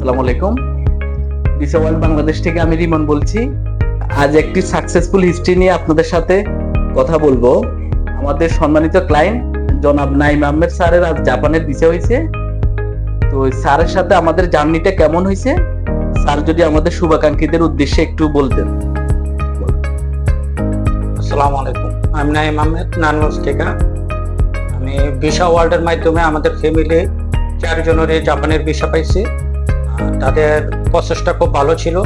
আসসালামু আলাইকুম। Visa world Bangladesh থেকে আমি রিমন বলছি। আজ একটি সাকসেসফুল হিস্ট্রি নিয়ে আপনাদের সাথে কথা বলবো। আমাদের সম্মানিত ক্লায়েন্ট জনাব নাইম আহমেদ স্যারের আজ জাপানের ভিসা হয়েছে। তো স্যারের সাথে আমাদের জার্নিটা কেমন হয়েছে, স্যার যদি আমাদের শুভাকাঙ্ক্ষীদের উদ্দেশ্যে একটু বলতেন। আসসালামু আলাইকুম, আমি নাইম আহমেদ নারায়ণগঞ্জ থেকে। আমি ভিসা ওয়ার্ল্ডের মাধ্যমে আমাদের ফ্যামিলি 4 জনের জাপানের ভিসা পাইছি। তাদের প্রসেসটা খুব ভালো ছিল।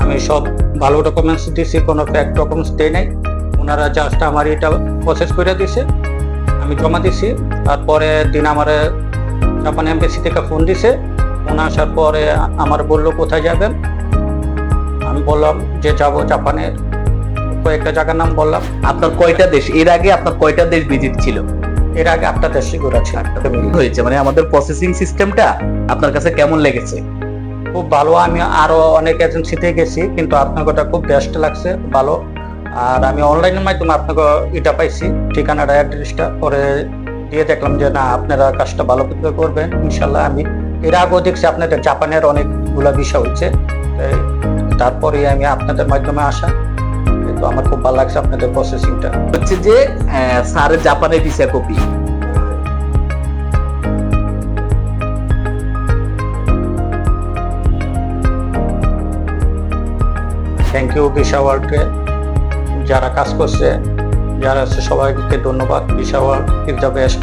আমি সব ভালো ডকুমেন্টস দিছি, কোনো ফেক ডকুমেন্টস দেই নাই। ওনারা জাস্ট আমার এটা প্রসেস করে দিছে, আমি জমা দিছি। তারপরে দিন আমার জাপান এমবেসি থেকে ফোন দিছে। ফোন আসার পরে আমার বললো কোথায় যাবেন। আমি বললাম যে যাব জাপানের কয়েকটা জায়গার নাম বললাম। আপনার কয়টা দেশ, এর আগে আপনার কয়টা দেশ ভিজিট ছিল? এর আগে 8টা দেশে ঘুরেছি। হয়েছে মানে আমাদের প্রসেসিং সিস্টেমটা আপনার কাছে কেমন লেগেছে? খুব ভালো। আমি আরো অনেক এজেন্সিতে গেছি, কিন্তু আপনার কথা খুব বেস্ট লাগছে, ভালো। আর আমি অনলাইনের মাধ্যমে আপনাকে এটা পাইছি, ঠিকানাটা অ্যাড্রেসটা পরে দিয়ে দেখলাম যে না, আপনারা কাজটা ভালো করে করবেন ইনশাল্লাহ। আমি এর আগেও দেখছি আপনাদের জাপানের অনেকগুলা বিষয় হচ্ছে, তারপরে আমি আপনাদের মাধ্যমে আসা। তো আমার খুব ভালো লাগছে আপনাদের প্রসেসিংটা। হচ্ছে যে স্যারের জাপানের visa copy. Thank you visa ওয়ার্ল্ডকে, যারা কাজ করছে, যারা আছে সবাইকে ধন্যবাদ। Visa world is the best.